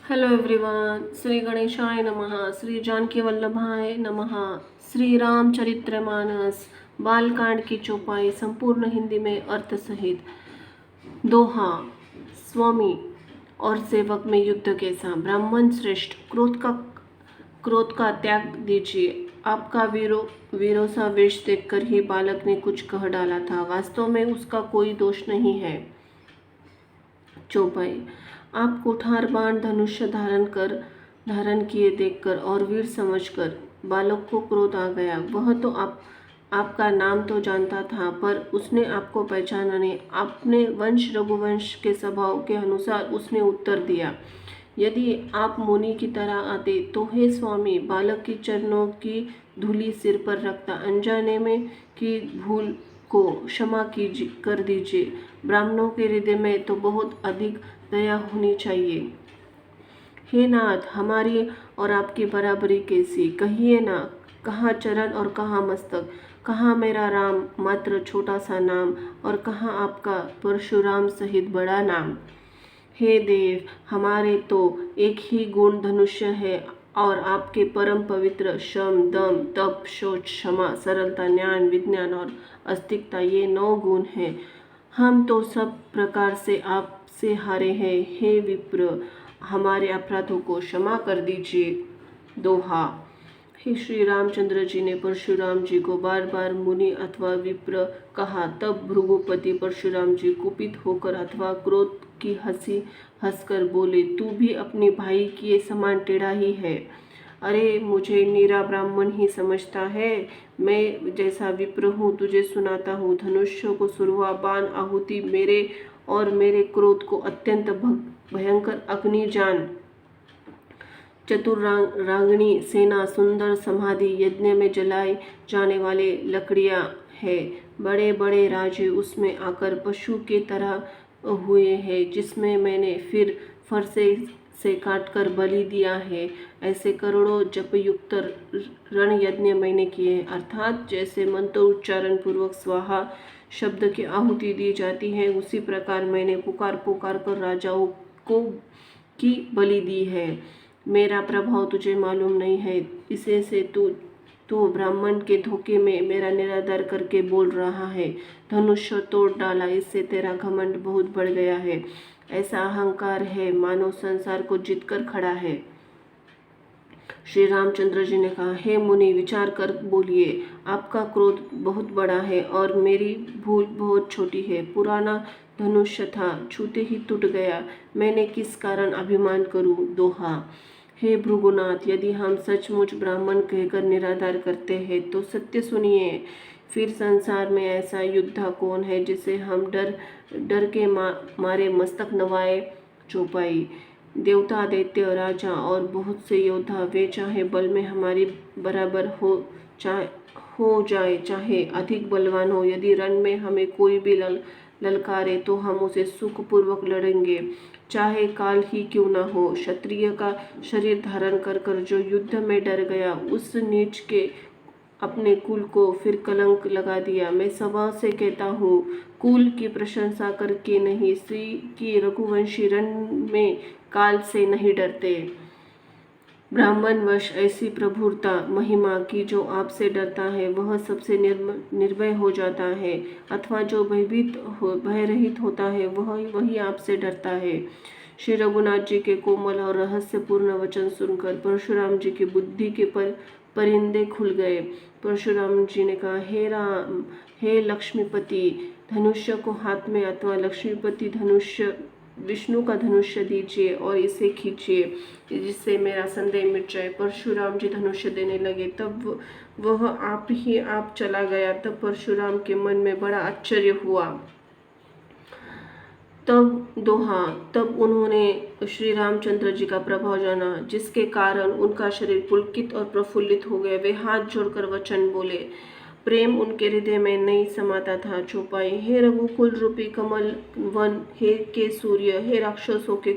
Hello everyone, Shri गणेशाय नमः, श्री जानकी वल्लभाय नमः। श्री रामचरितमानस बालकांड की चौपाई संपूर्ण हिंदी में अर्थ सहित। दोहा। स्वामी और सेवक में युद्ध कैसा। ब्राह्मण श्रेष्ठ, क्रोध का त्याग दीजिए। आपका वीरों सा वेश देखकर ही बालक ने कुछ कह डाला था। वास्तव में उसका कोई दोष नहीं है। चौपाई। आप कुठार बाण धनुष्य धारण किए देखकर और वीर समझकर बालक को क्रोध आ गया। वह तो आपका नाम तो जानता था, पर उसने आपको पहचाना नहीं। अपने वंश रघुवंश के स्वभाव के अनुसार उसने उत्तर दिया, यदि आप मुनि की तरह आते तो हे स्वामी, बालक की चरणों की धूलि सिर पर रखता। अनजाने में की भूल को क्षमा कर दीजिए। ब्राह्मणों के हृदय में तो बहुत अधिक दया होनी चाहिए। हे नाथ, हमारी और आपकी बराबरी कैसी, कहिए ना। कहाँ चरण और कहाँ मस्तक, कहाँ मेरा राम मात्र छोटा सा नाम, और कहाँ आपका परशुराम सहित बड़ा नाम। हे देव, हमारे तो एक ही गुण धनुष्य है, और आपके परम पवित्र श्रम, दम, तप, शौच, क्षमा, सरलता, ज्ञान, विज्ञान और अस्तिकता, ये 9 गुण हैं। हम तो सब प्रकार से आपसे हारे हैं। हे विप्र, हमारे अपराधों को क्षमा कर दीजिए। दोहा। हे श्री रामचंद्र जी ने परशुराम जी को बार बार मुनि अथवा विप्र कहा। तब भृगुपति परशुराम जी कुपित होकर अथवा क्रोध की हंसी हंसकर बोले, तू भी अपने भाई के समान टेढ़ा ही है। अरे, मुझे नीरा ब्राह्मण ही समझता है। मैं जैसा विप्र हूँ तुझे सुनाता हूँ। धनुष्य को सुरवा बाण आहुति मेरे और मेरे क्रोध को अत्यंत भयंकर अग्नि जान। चतुरांगणी सेना, सुंदर समाधि, यज्ञ में जलाए जाने वाले लकड़ियां है। बड़े बड़े राजे उसमें आकर पशु के तरह हुए हैं, जिसमें मैंने फिर फरसे से काटकर बलि दिया है। ऐसे करोड़ों जपयुक्त रण यज्ञ मैंने किए, अर्थात जैसे मंत्र उच्चारण पूर्वक स्वाहा शब्द की आहुति दी जाती है, उसी प्रकार मैंने पुकार पुकार कर राजाओं को की बलि दी है। मेरा प्रभाव तुझे मालूम नहीं है, इसे से तू ब्राह्मण के धोखे में मेरा निरादर करके बोल रहा है। धनुष्य तोड़ डाला, इससे तेरा घमंड बहुत बढ़ गया है। ऐसा अहंकार है मानो संसार को जीतकर खड़ा है। श्री रामचंद्र जी ने कहा, हे मुनि, विचार कर बोलिए। आपका क्रोध बहुत बड़ा है और मेरी भूल बहुत छोटी है। पुराना धनुष्य था, छूते ही टूट गया। मैंने किस कारण अभिमान करूं। दोहा। हे भृगुनाथ, यदि हम सचमुच ब्राह्मण कहकर निराधार करते हैं तो सत्य सुनिए। फिर संसार में ऐसा योद्धा कौन है जिसे हम डर के मारे मस्तक नवाए। चौपाई। देवता, दैत्य, राजा और बहुत से योद्धा, वे चाहे बल में हमारी बराबर हो जाए चाहे अधिक बलवान हो, यदि रण में हमें कोई भी ललकारे तो हम उसे सुखपूर्वक लड़ेंगे, चाहे काल ही क्यों न हो। क्षत्रिय का शरीर धारण कर कर जो युद्ध में डर गया, उस नीच के अपने कुल को फिर कलंक लगा दिया। मैं स्वभाव से कहता हूँ, कुल की प्रशंसा करके नहीं, श्री की रघुवंशी रण में काल से नहीं डरते। ब्राह्मण वश ऐसी प्रभुरता महिमा की जो आपसे डरता है वह सबसे निर्भय हो जाता है, अथवा जो भयरहित होता है वही आपसे डरता है। श्री रघुनाथ जी के कोमल और रहस्यपूर्ण वचन सुनकर परशुराम जी की बुद्धि के परिंदे खुल गए। परशुराम जी ने कहा, हे राम, हे लक्ष्मीपति, धनुष्य को हाथ में अथवा लक्ष्मीपति धनुष्य विष्णु का धनुष्य दीजिए और इसे खींचिए, जिससे मेरा संदेह मिट जाए। परशुराम जी धनुष्य देने लगे, तब वह आप ही आप चला गया। तब परशुराम के मन में बड़ा आश्चर्य हुआ। तब उन्होंने श्री रामचंद्र जी का प्रभाव जाना, जिसके कारण उनका शरीर पुलकित और प्रफुल्लित हो गया। वे हाथ जोड़कर वचन बोले। प्रेम उनके हृदय में नहीं समाता था। चौपाई। हे रघुकुल रूपी कमल वन, हे के सूर्य, हे राक्षसों के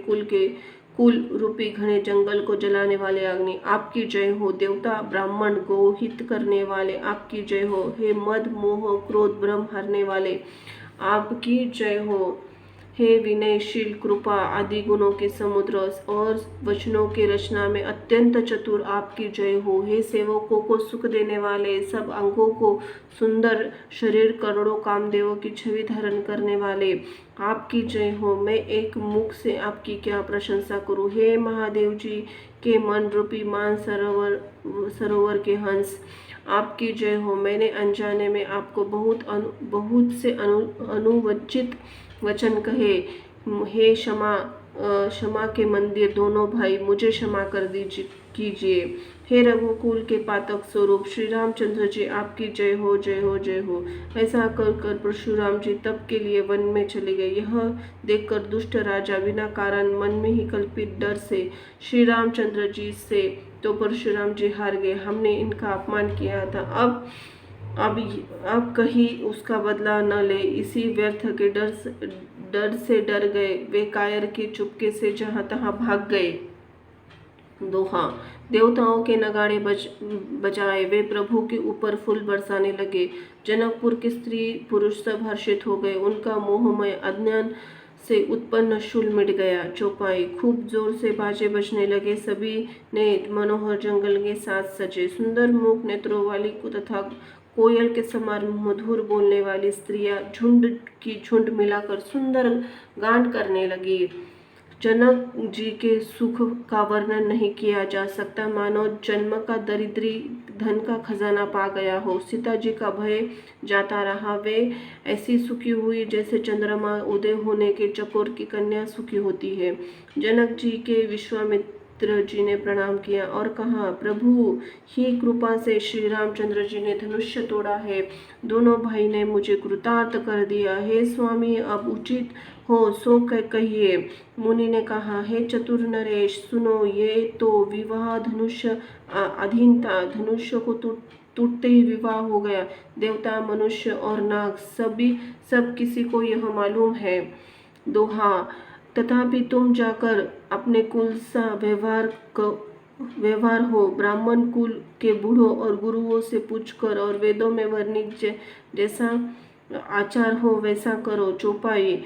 कुल रूपी घने जंगल को जलाने वाले अग्नि, आपकी जय हो। देवता ब्राह्मण को हित करने वाले, आपकी जय हो। हे मद मोह क्रोध भ्रम हरने वाले, आपकी जय हो। हे विनयशील, कृपा आदि गुणों के समुद्र और वचनों के रचना में अत्यंत चतुर, आपकी जय हो। हे सेवकों को सुख देने वाले, सब अंगों को सुंदर शरीर, करोड़ों कामदेवों की छवि धारण करने वाले, आपकी जय हो। मैं एक मुख से आपकी क्या प्रशंसा करूं। हे महादेव जी के मन रूपी मान सरोवर के हंस, आपकी जय हो। मैंने अनजाने में आपको बहुत से अनुवचित वचन कहे। हे क्षमा के मंदिर दोनों भाई, मुझे क्षमा कर कीजिए। हे रघुकुल के पातक स्वरूप श्री रामचंद्र जी, आपकी जय हो, जय हो, जय हो। ऐसा कर परशुराम जी तप के लिए वन में चले गए। यह देखकर दुष्ट राजा बिना कारण मन में ही कल्पित डर से श्री रामचंद्र जी से तो परशुराम जी हार गए। हमने इनका अपमान किया था, अब कहीं उसका बदला न ले, इसी व्यर्थ के डर से डर गए वे, कायर के चुपके से जहां तहां भाग गए। दोहा। देवताओं के नगाड़े बजाए वे प्रभु के ऊपर फूल बरसाने लगे। जनकपुर के स्त्री पुरुष सब हर्षित हो गए, उनका मोहमय अज्ञान से उत्पन्न शूल मिट गया। चौपाई। खूब जोर से बाजे बजने लगे, सभी ने मनोहर जंगल के साथ सजे। सुंदर मुख नेत्रों वाली तथा कोयल के समान मधुर बोलने वाली स्त्रियां झुंड की झुंड मिलाकर सुंदर गान करने लगी। जनक जी के सुख का वर्णन नहीं किया जा सकता, मानो जन्म का दरिद्री धन का खजाना पा गया हो। सीता जी का भय जाता रहा, वे ऐसी सुखी हुई जैसे चंद्रमा उदय होने के चकोर की कन्या सुखी होती है। जनक जी के विश्वामित्र जी ने प्रणाम किया और कहा, प्रभु ही कृपा से श्री रामचंद्र जी ने धनुष्य तोड़ा है, दोनों भाई ने मुझे कृतार्थ कर दिया। हे स्वामी, अब उचित हो सो कहिए। मुनि ने कहा, हे चतुर नरेश, सुनो, ये तो विवाह धनुष्य अधीनता, धनुष्य को टूटते ही विवाह हो गया। देवता, मनुष्य और नाग सब किसी को यह मालूम है। दोहा। तथापि तुम जाकर अपने कुल सा व्यवहार हो, ब्राह्मण कुल के बूढ़ों और गुरुओं से पूछकर और वेदों में वर्णित जैसा आचार हो वैसा करो। चौपाई।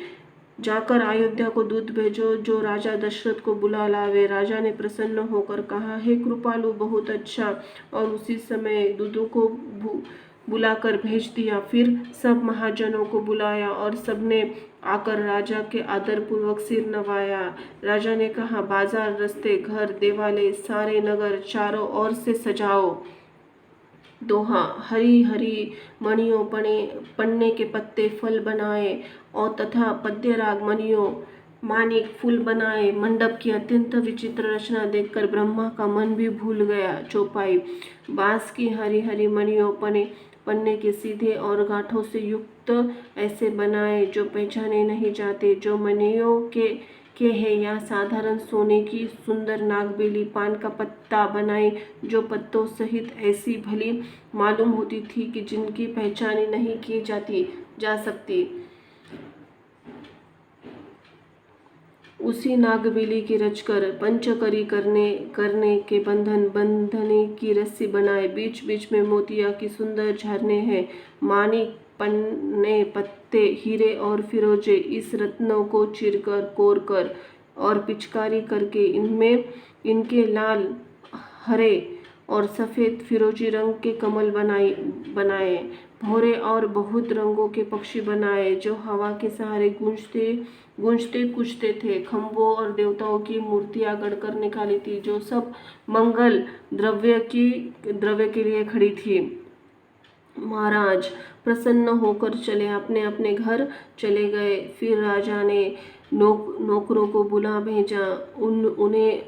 जाकर अयोध्या को दूत भेजो जो राजा दशरथ को बुला लावे। राजा ने प्रसन्न होकर कहा, हे कृपालु, बहुत अच्छा। और उसी समय दूतों को बुलाकर भेज दिया। फिर सब महाजनों को बुलाया और सबने आकर राजा के आदर पूर्वक सिर नवाया। राजा ने कहा, बाजार, रास्ते, घर, देवालय, सारे नगर चारों ओर से सजाओ। दोहा। हरी हरी मणियों, पन्ने के पत्ते, फल बनाए और तथा पद्यराग मणियों, मानिक, फूल बनाए। मंडप की अत्यंत विचित्र रचना देखकर ब्रह्मा का मन भी भूल गया। चौपाई। बांस की हरी हरी मणियों, पन्ने के सीधे और गांठों से युक्त ऐसे बनाए जो पहचाने नहीं जाते, जो मणियों के है, या साधारण सोने की सुंदर नागबेली, पान का पत्ता बनाई जो पत्तों सहित ऐसी भली मालूम होती थी कि जिनकी पहचान नहीं की जा सकती। उसी नागबेली की रचकर पंचकरी करने के बंधने की रस्सी बनाए। बीच बीच में मोतिया की सुंदर झरने हैं। मानिक, पन्ने, पत्ते, हीरे और फिरोजे, इस रत्नों को चीरकर, कोरकर और पिचकारी करके इनके लाल, हरे और सफ़ेद फिरोजी रंग के कमल बनाए। भौरे और बहुत रंगों के पक्षी बनाए जो हवा के सहारे गूंजते कूदते थे। खंभों और देवताओं की मूर्तियां गढ़कर निकाली थी जो सब मंगल द्रव्य के लिए खड़ी थी। महाराज प्रसन्न होकर अपने अपने घर चले गए। फिर राजा ने नौकरों को बुला भेजा, उन्हें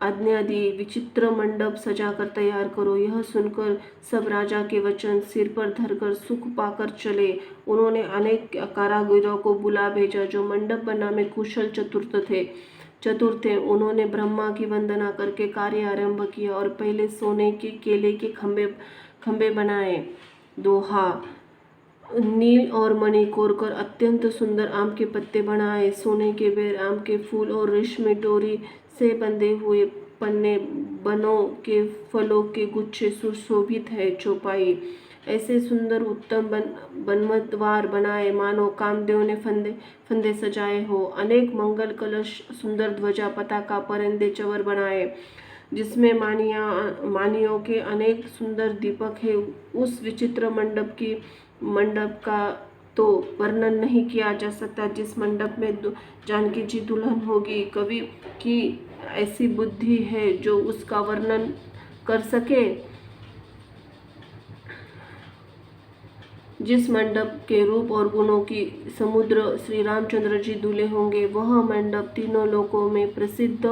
आज्ञा दी, विचित्र मंडप सजाकर तैयार करो। यह सुनकर सब राजा के वचन सिर पर धरकर सुख पाकर चले। उन्होंने अनेक कारागिरों को बुला भेजा जो मंडप बनाने में कुशल चतुर थे। उन्होंने ब्रह्मा की वंदना करके कार्य आरंभ किया और पहले सोने के केले के खंभे बनाए। दोहा। नील और मणि कोरकर अत्यंत सुंदर आम के पत्ते बनाए। सोने के बेर, आम के फूल और रेशमी डोरी से बंधे हुए पन्ने, बनों के फलों के गुच्छे सुशोभित है। चौपाई। ऐसे सुंदर उत्तम बनमतवार बनाए मानो कामदेव ने फंदे फंदे सजाए हो। अनेक मंगल कलश, सुंदर ध्वजा, पताका, परिंदे, चवर बनाए जिसमें मानियों के अनेक सुंदर दीपक है। उस विचित्र मंडप का तो वर्णन नहीं किया जा सकता। जिस मंडप में जानकी जी दुल्हन होगी, कवि की ऐसी बुद्धि है जो उसका वर्णन कर सके। जिस मंडप के रूप और गुणों की समुद्र श्री रामचंद्र जी दूल्हे होंगे, वह मंडप तीनों लोकों में प्रसिद्ध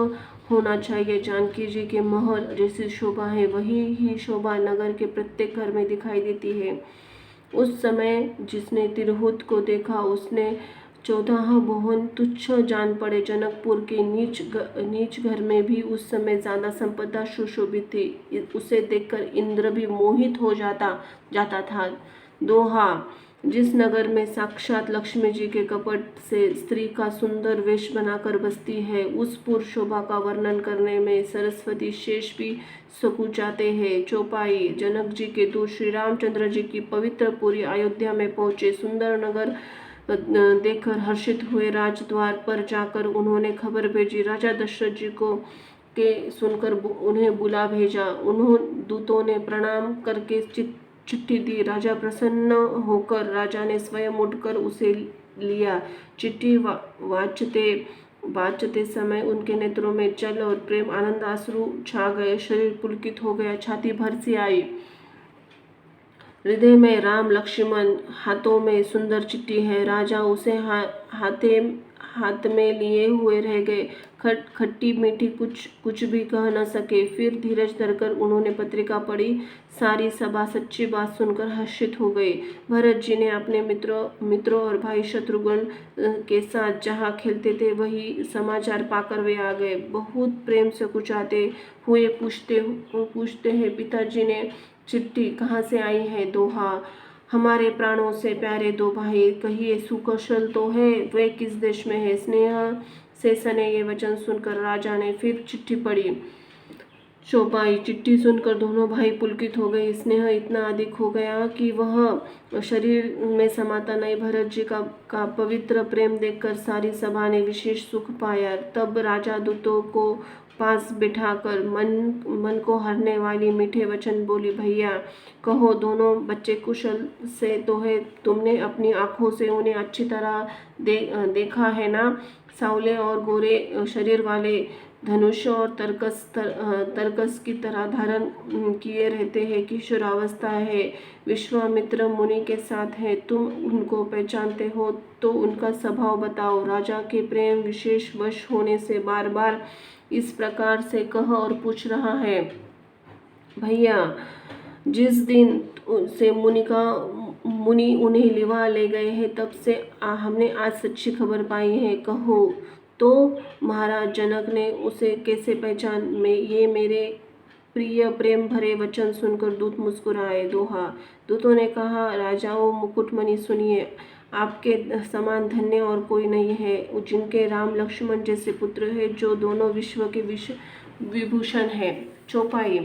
होना चाहिए। जानकी जी के महल जैसी शोभा है, वही ही शोभा नगर के प्रत्येक घर में दिखाई देती है। उस समय जिसने तिरहुत को देखा, उसने 14 भुवन तुच्छ जान पड़े। जनकपुर के नीच घर में भी उस समय ज्यादा संपदा सुशोभित थी। उसे देखकर इंद्र भी मोहित हो जाता था। दोहा, जिस नगर में साक्षात लक्ष्मी जी के कपट से स्त्री का सुंदर वेश बनाकर बसती है, उस पुर शोभा का वर्णन करने में सरस्वती शेष भी सकुचाते हैं। चौपाई, जनक जी के दूत श्री रामचंद्र जी की पवित्र पुरी अयोध्या में पहुंचे। सुंदर नगर देखकर हर्षित हुए। राजद्वार पर जाकर उन्होंने खबर भेजी। राजा दशरथ जी को के सुनकर उन्हें बुला भेजा। दूतों ने प्रणाम करके चिट्ठी दी। राजा प्रसन्न होकर राजा ने स्वयं उठकर उसे लिया। चिट्ठी वाचते समय उनके नेत्रों में जल और प्रेम आनंद आंसू छा गए। शरीर पुलकित हो गया, छाती भर सी आई। हृदय में राम लक्ष्मण, हाथों में सुंदर चिट्ठी है। राजा उसे हाथ में लिए हुए रह गए। खट्टी मीठी कुछ भी कह न सके। फिर धीरज धरकर उन्होंने पत्रिका पढ़ी। सारी सभा सच्ची बात सुनकर हर्षित हो गई। भरत जी ने अपने मित्रों और भाई शत्रुघ्न के साथ जहाँ खेलते थे, वही समाचार पाकर वे आ गए। बहुत प्रेम से कुचाते हुए पूछते हैं, पिताजी ने चिट्ठी कहाँ से आई है? दोहा, हमारे प्राणों से प्यारे दो भाई, कहिए सुकुशल तो है? वे किस देश में है? स्नेह से सने ये वचन सुनकर राजा ने फिर चिट्ठी पढ़ी। चौपाई, चिट्ठी सुनकर दोनों भाई पुलकित हो गए। स्नेह इतना अधिक हो गया कि वह शरीर में समाता नहीं। भरत जी का पवित्र प्रेम देखकर सारी सभा ने विशेष सुख पाया। तब राजा दूतों को पास बिठाकर मन को हरने वाली मीठे वचन बोली, भैया कहो, दोनों बच्चे कुशल से तो है? तुमने अपनी आंखों से उन्हें अच्छी तरह देखा है ना? सांवले और गोरे शरीर वाले, धनुष और तरकस की तरह धारण किए रहते हैं। किशोरावस्था है, विश्वामित्र मुनि के साथ है। तुम उनको पहचानते हो तो उनका स्वभाव बताओ। राजा के प्रेम विशेष वश होने से बार बार इस प्रकार से कह और पूछ रहा है। भैया, जिस दिन से मुनि उन्हें लिवा ले गए हैं, तब से हमने आज सच्ची खबर पाई है। कहो तो महाराज जनक ने उसे कैसे पहचान में? ये मेरे प्रिय प्रेम भरे वचन सुनकर दूत मुस्कुराए। दोहा, दूतों ने कहा, राजाओं मुकुटमणि सुनिए, आपके समान धन्य और कोई नहीं है, जिनके राम लक्ष्मण जैसे पुत्र है, जो दोनों विश्व के विभूषण है। चौपाई,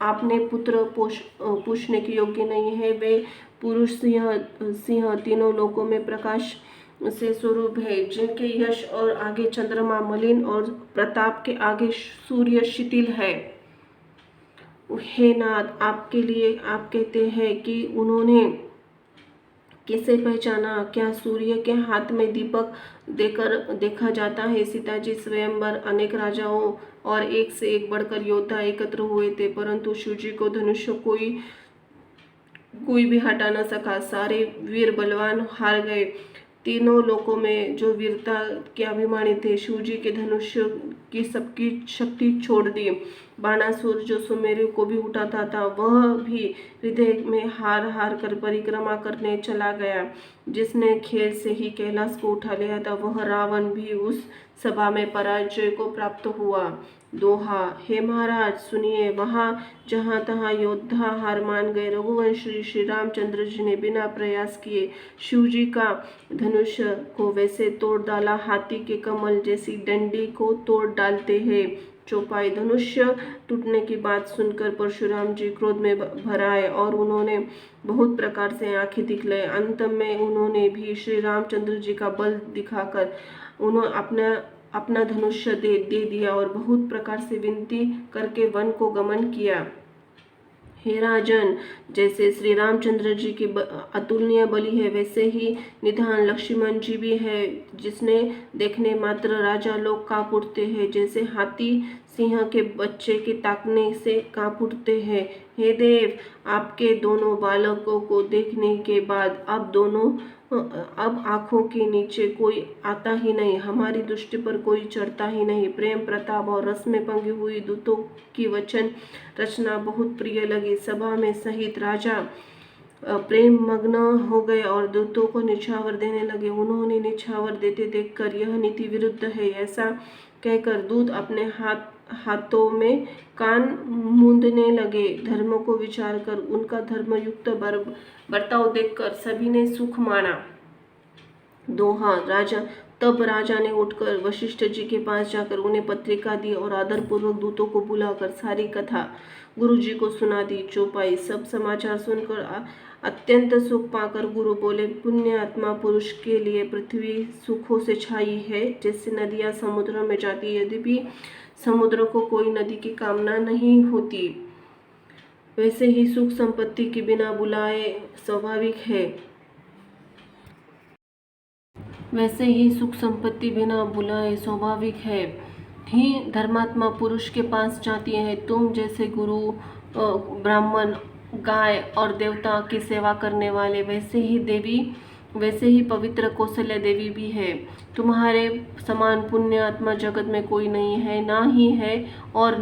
आपने पुत्र पूछने के योग्य नहीं है। वे पुरुष सिंह तीनों लोकों में प्रकाश से स्वरूप है, जिनके यश और आगे चंद्रमा मलिन और प्रताप के आगे सूर्य शिथिल है। हे नाथ, आपके लिए आप कहते हैं कि उन्होंने कैसे पहचाना? क्या सूर्य के हाथ में दीपक देकर देखा जाता है? सीता जी स्वयंवर अनेक राजाओं और एक से एक बढ़कर योद्धा एकत्र हुए थे, परंतु शिव जी को धनुष कोई भी हटा न सका। सारे वीर बलवान हार गए। तीनों लोकों में जो वीरता के अभिमानी थे, शिव जी के धनुष की सबकी शक्ति छोड़ दी। बाणासुर जो सुमेरु को भी उठाता था, वह भी हृदय में हार कर परिक्रमा करने चला गया। जिसने खेल से ही कैलाश को उठा लिया था, वह रावण भी उस सभा में पराजय को प्राप्त हुआ। दोहा, हे महाराज सुनिए, वहाँ जहाँ तहाँ योद्धा हार मान गए। रघुवंशी श्री रामचंद्र जी ने बिना प्रयास किए शिव जी का धनुष को वैसे तोड़ डाला, हाथी के कमल जैसी डंडी को तोड़ डालते हैं। चौपाई। धनुष्य टूटने की बात सुनकर परशुराम जी क्रोध में भर आए और उन्होंने बहुत प्रकार से आंखें दिखलाई। अंत में उन्होंने भी श्री रामचंद्र जी का बल दिखाकर उन्होंने अपना धनुष्य दे दिया और बहुत प्रकार से विनती करके वन को गमन किया। हे राजन, जैसे श्री रामचंद्र जी की अतुलनीय बलि है, वैसे ही निधान लक्ष्मण जी भी है, जिसने देखने मात्र राजा लोग कांप उठते हैं, जैसे हाथी सिंह के बच्चे के ताकने से कांप उठते हैं। हे देव, आपके दोनों बालकों को देखने के बाद अब आंखों के नीचे कोई आता ही नहीं, हमारी दृष्टि पर कोई चढ़ता ही नहीं। प्रेम प्रताप और रस में पंगी हुई दूतों की वचन रचना बहुत प्रिय लगी। सभा में सहित राजा प्रेम मग्न हो गए और दूतों को निछावर देने लगे। उन्होंने निछावर देते देखकर यह नीति विरुद्ध है ऐसा कहकर दूत अपने हाथों में कान मूंदने लगे। धर्म को विचार कर उनका धर्मयुक्त बर्ताव देखकर सभी ने सुख माना। दोहा। तब राजा ने उठकर वशिष्ठ जी के पास जाकर उन्हें पत्रिका दी और आदरपूर्वक दूतों को बुलाकर सारी कथा गुरु जी को सुना दी। चौपाई। सब समाचार सुनकर अत्यंत सुख पाकर गुरु बोले, पुण्य आत्मा पुरुष के लिए पृथ्वी सुखों से छाई है, जैसे नदियां समुद्र में जाती, यद्यपि समुद्र को कोई नदी की कामना नहीं होती, वैसे ही सुख संपत्ति के बिना बुलाए स्वाभाविक है। वैसे ही सुख संपत्ति बिना बुलाए स्वाभाविक है ही धर्मात्मा पुरुष के पास जाती है। तुम जैसे गुरु, ब्राह्मण, गाय और देवता की सेवा करने वाले, वैसे ही पवित्र कौशल्या देवी भी है। तुम्हारे समान पुण्य आत्मा जगत में कोई नहीं है, ना ही है और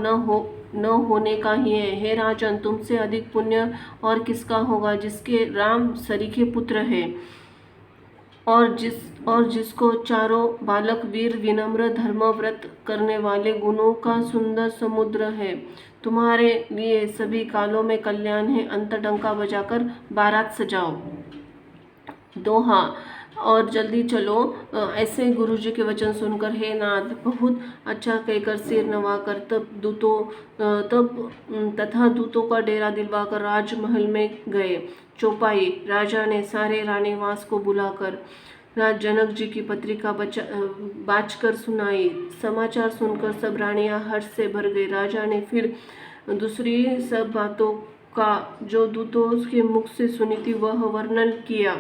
न होने का ही है। हे राजन, तुमसे अधिक पुण्य और किसका होगा, जिसके राम सरीखे पुत्र है और जिसको चारों बालक वीर, विनम्र, धर्म, व्रत करने वाले गुणों का सुंदर समुद्र है। तुम्हारे लिए सभी कालों में कल्याण है। अंत डंका बजाकर बारात सजाओ। दोहा। और जल्दी चलो। ऐसे गुरु जी के वचन सुनकर हे नाथ बहुत अच्छा कहकर सिर नवाकर तथा दूतों का डेरा दिलवाकर राजमहल में गए। चौपाई। राजा ने सारे रानीवास को बुलाकर राज जनक जी की पत्रिका बाँचकर सुनाई। समाचार सुनकर सब रानियां हर्ष से भर गई। राजा ने फिर दूसरी सब बातों का जो दूतों के मुख से सुनी थी वह वर्णन किया।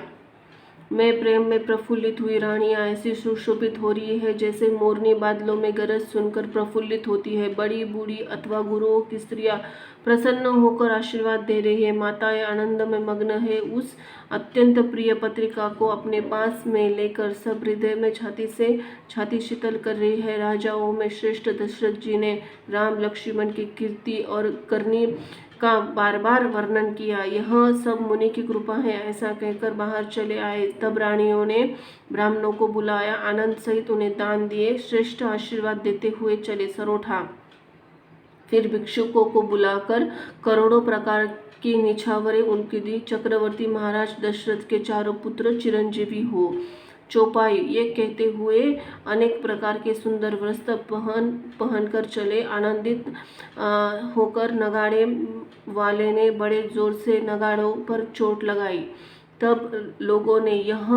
मैं प्रेम में प्रफुल्लित हुई रानियां ऐसी सुशोभित हो रही है जैसे मोरनी बादलों में गरज सुनकर प्रफुल्लित होती है। बड़ी बूढ़ी अथवा गुरुओं की स्त्रियां प्रसन्न होकर आशीर्वाद दे रही है। माताएं आनंद में मग्न है। उस अत्यंत प्रिय पत्रिका को अपने पास में लेकर सब हृदय में छाती शीतल कर रही है। राजाओं में श्रेष्ठ दशरथ जी ने राम लक्ष्मण की कीर्ति और करनी का बार बार वर्णन किया। यह सब मुनि की कृपा है ऐसा कहकर बाहर चले आए। तब रानियों ने ब्राह्मणों को बुलाया, आनंद सहित उन्हें दान दिए, श्रेष्ठ आशीर्वाद देते हुए चले सरोठा। फिर भिक्षुकों को बुलाकर करोड़ों प्रकार की निछावरें उनकी दी। चक्रवर्ती महाराज दशरथ के चारों पुत्र चिरंजीवी हो। चौपाई। ये कहते हुए अनेक प्रकार के सुंदर वस्त्र पहनकर चले। आनंदित होकर नगाड़े वाले ने बड़े जोर से नगाड़ों पर चोट लगाई। तब लोगों ने यह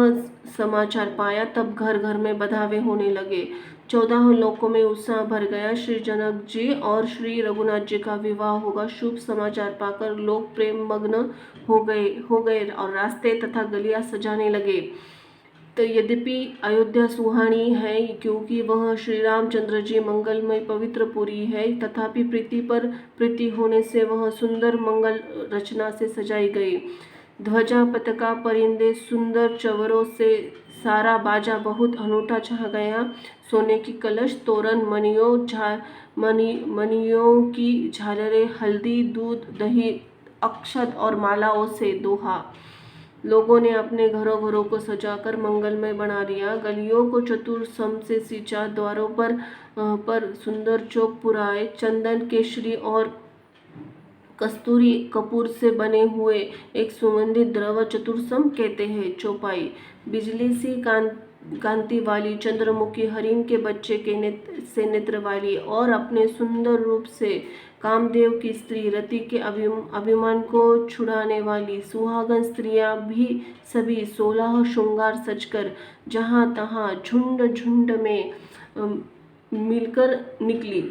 समाचार पाया, तब घर घर में बधावे होने लगे। 14 लोकों में उत्साह भर गया। श्री जनक जी और श्री रघुनाथ जी का विवाह होगा। शुभ समाचार पाकर लोग प्रेम मग्न हो गए और रास्ते तथा गलियां सजाने लगे। तो यद्यपि अयोध्या सुहानी है क्योंकि वह श्री रामचंद्र जी मंगलमय पवित्रपुरी है, तथापि प्रीति पर प्रीति होने से वह सुंदर मंगल रचना से सजाई गई। ध्वजा, पताका, परिंदे, सुंदर चवरों से सारा बाजा बहुत अनूठा छा गया। सोने की कलश, तोरण, मणियों की झालरें, हल्दी, दूध, दही, अक्षत और मालाओं से। दोहा। लोगों ने अपने घरों को सजाकर मंगलमय बना दिया। गलियों को चतुर्सम से सींचा। द्वारों पर सुंदर चौक पुराए। चंदन, केशरी और कस्तूरी कपूर से बने हुए एक सुगंधित द्रव चतुर्सम कहते हैं। चौपाई। बिजली सी कांति वाली, चंद्रमुखी हरिण के बच्चे के नेत्र वाली और अपने सुंदर रूप से कामदेव की स्त्री रति के अभिमान को छुड़ाने वाली सुहागन स्त्रियां भी सभी 16 श्रृंगार सजकर जहां तहां झुंड झुंड में मिलकर निकली।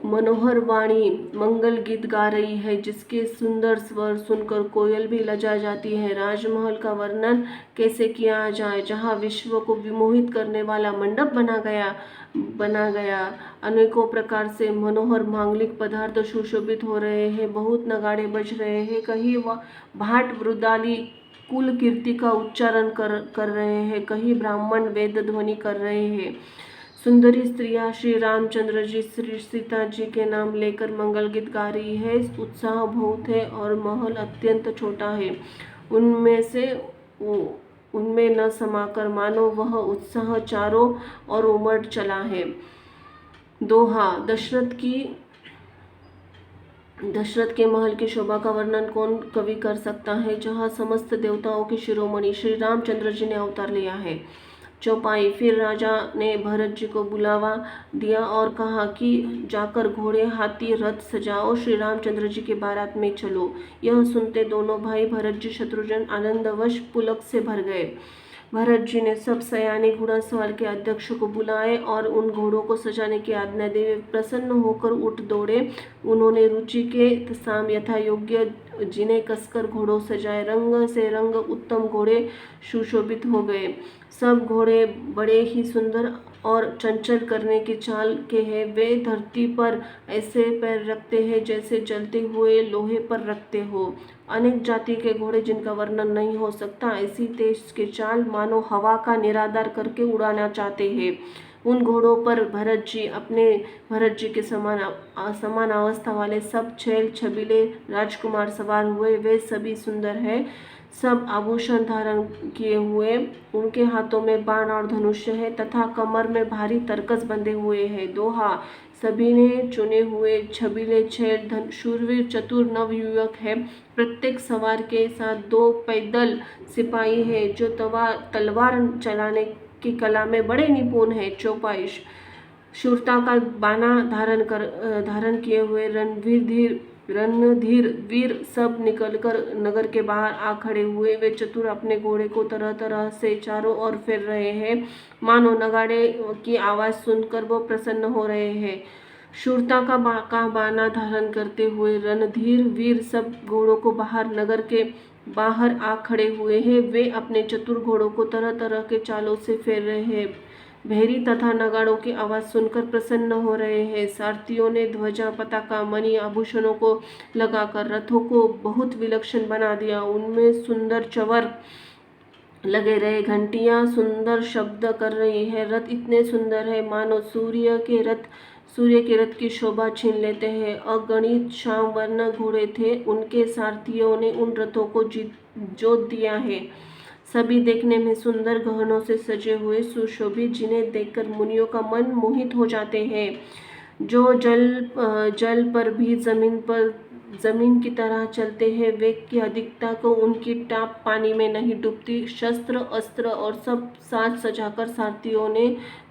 मनोहर वाणी मंगल गीत गा रही है, जिसके सुंदर स्वर सुनकर कोयल भी लजा जाती है। राजमहल का वर्णन कैसे किया जाए, जहाँ विश्व को विमोहित करने वाला मंडप बना गया। अनेकों प्रकार से मनोहर मांगलिक पदार्थ सुशोभित हो रहे हैं, बहुत नगाड़े बज रहे हैं, कहीं भाट वृदाली कुल कीर्ति का उच्चारण कर रहे हैं, कहीं ब्राह्मण वेद ध्वनि कर रहे हैं। सुंदरी स्त्रियां श्री रामचंद्र जी, श्री सीता जी के नाम लेकर मंगल गीत गा रही है। उत्साह बहुत है और महल अत्यंत छोटा है। उनमें न समाकर मानो वह उत्साह चारों ओर उमड़ चला है। दोहा। दशरथ के महल की शोभा का वर्णन कौन कवि कर सकता है, जहाँ समस्त देवताओं के शिरोमणि श्री रामचंद्र जी ने अवतार लिया है। चौपाई। फिर राजा ने भरत जी को बुलावा दिया और कहा कि जाकर घोड़े, हाथी, रथ सजाओ, श्री रामचंद्र जी के बारात में चलो। यह सुनते दोनों भाई भरत जी शत्रुघ्न आनंदवश पुलक से भर गए। भरत जी ने सब सयाने घुड़सवार के अध्यक्ष को बुलाए और उन घोड़ों को सजाने की आज्ञा दे प्रसन्न होकर उठ दौड़े। उन्होंने रुचि के साम यथा योग्य जिन्हें कसकर घोड़ों सजाए। रंग से रंग उत्तम घोड़े सुशोभित हो गए। सब घोड़े बड़े ही सुंदर और चंचल करने की चाल के हैं। वे धरती पर ऐसे पैर रखते हैं जैसे जलते हुए लोहे पर रखते हो। अनेक जाति के घोड़े जिनका वर्णन नहीं हो सकता, ऐसी तेज के चाल मानो हवा का निराधार करके उड़ाना चाहते हैं। उन घोड़ों पर भरत जी के समान अवस्था वाले सब छैल छबीले राजकुमार सवार हुए। वे सभी सुंदर हैं, सब आभूषण धारण किए हुए। उनके हाथों में बाण और धनुष्य है तथा कमर में भारी तरकस बंधे हुए हैं। दोहा। सभी ने चुने हुए छबीले छैल शूरवीर चतुर नवयुवक है। प्रत्येक सवार के साथ 2 पैदल सिपाही है जो तलवार चलाने की कला में बड़े निपुण है। चौपाई। शूरता का बाना धारण किए हुए रणधीर वीर सब निकलकर नगर के बाहर आ खड़े हुए। वे चतुर अपने घोड़े को तरह तरह से चारों ओर फेर रहे हैं, मानो नगाड़े की आवाज सुनकर वो प्रसन्न हो रहे हैं। शूरता का बाना धारण करते हुए रणधीर वीर सब घोड़ों को नगर के बाहर आ खड़े हुए हैं। वे अपने चतुर घोड़ों को तरह तरह के चालों से फेर रहे हैं, भेरी तथा नगाड़ों की आवाज सुनकर प्रसन्न हो रहे हैं। सारथियों ने ध्वजा, पताका, मणि आभूषणों को लगाकर रथों को बहुत विलक्षण बना दिया। उनमें सुंदर चवर लगे रहे, घंटियां सुंदर शब्द कर रही है। रथ इतने सुंदर है मानो सूर्य के रथ की शोभा छीन लेते हैं। अगणित श्याम वर्ण घोड़े थे, उनके सारथियों ने उन रथों को जोत दिया है। सभी देखने में सुंदर, गहनों से सजे हुए, सुशोभित, जिन्हें देखकर मुनियों का मन मोहित हो जाते हैं। जो जल पर भी जमीन की तरह चलते हैं, वेग की अधिकता को उनकी टाप पानी में नहीं डूबती। शस्त्र, अस्त्र और सब साज सजाकर सारथियों ने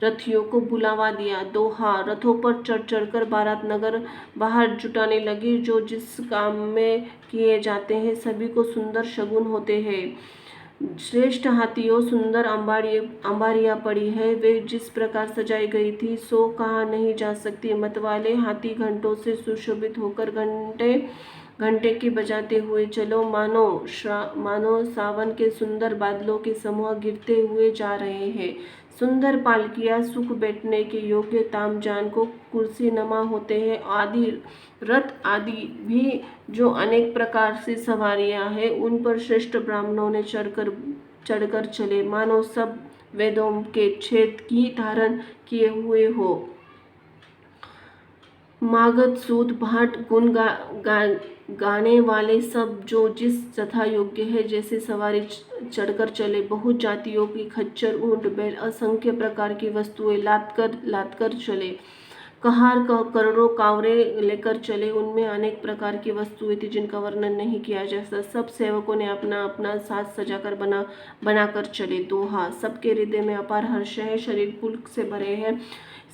रथियों को बुलावा दिया। दोहा। रथों पर चढ़ चढ़कर बारात नगर बाहर जुटाने लगी। जो जिस काम में किए जाते हैं, सभी को सुंदर शगुन होते हैं। श्रेष्ठ हाथियों सुंदर अंबारियां पड़ी है, वे जिस प्रकार सजाई गई थी सो कहा नहीं जा सकती। मतवाले हाथी घंटों से सुशोभित होकर घंटे की बजाते हुए चलो, मानो सावन के सुंदर बादलों के समूह गिरते हुए जा रहे हैं। सुंदर पालकियां सुख बैठने के योग्य तामजान को कुर्सी नमा होते हैं। आदि रथ आदि भी जो अनेक प्रकार से सवारियां हैं, उन पर श्रेष्ठ ब्राह्मणों ने चढ़कर चले, मानो सब वेदों के छेद की धारण किए हुए हो। मागध, सूत, भाट, गुण गाने वाले सब जो जिस तथा योग्य है जैसे सवारी चढ़कर चले। बहुत जातियों की खच्चर, ऊंट, बैल, असंख्य प्रकार की वस्तुएं लाद कर चले। कहार करोड़ों कांवरे लेकर चले। उनमें अनेक प्रकार की वस्तुएं थी जिनका वर्णन नहीं किया जा सकता। सब सेवकों ने अपना अपना साज सजाकर बनाकर चले। दोहा, सबके हृदय में अपार हर्ष है, शरीर पुलक से भरे हैं।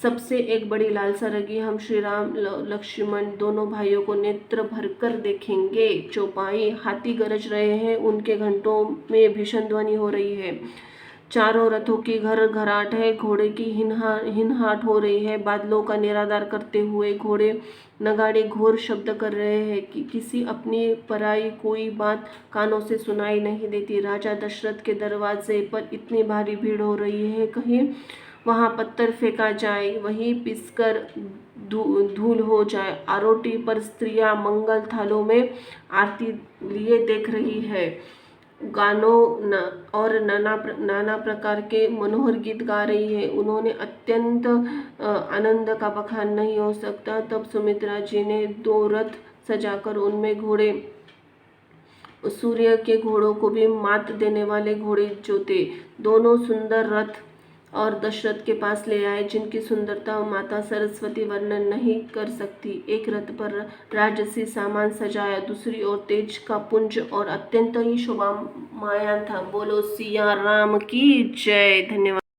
सबसे एक बड़ी लालसा रगी, हम श्री राम लक्ष्मण दोनों भाइयों को नेत्र भरकर देखेंगे। चौपाई, हाथी गरज रहे हैं, उनके घंटों में भीषण ध्वनि हो रही है। चारों रथों की घर घराट है, घोड़े की हिनहाट हो रही है। बादलों का निरादार करते हुए घोड़े नगाड़े घोर शब्द कर रहे हैं कि किसी अपनी पराई कोई बात कानों से सुनाई नहीं देती। राजा दशरथ के दरवाजे पर इतनी भारी भीड़ हो रही है, कहीं वहाँ पत्थर फेंका जाए, वहीं पिसकर धूल हो जाए। आरोटी पर स्त्रियां मंगल थालों में आरती लिए देख रही है। गानों और नाना प्रकार के मनोहर गीत गा रही है। उन्होंने अत्यंत आनंद का बखान नहीं हो सकता। तब सुमित्रा जी ने 2 रथ सजाकर उनमें घोड़े, सूर्य के घोड़ों को भी मात देने वाले घोड़े जोते। दोनों सुंदर रथ और दशरथ के पास ले आए, जिनकी सुंदरता माता सरस्वती वर्णन नहीं कर सकती। एक रथ पर राजसी सामान सजाया, दूसरी ओर तेज का पुंज और अत्यंत ही शोभामाया था। बोलो सिया राम की जय। धन्यवाद।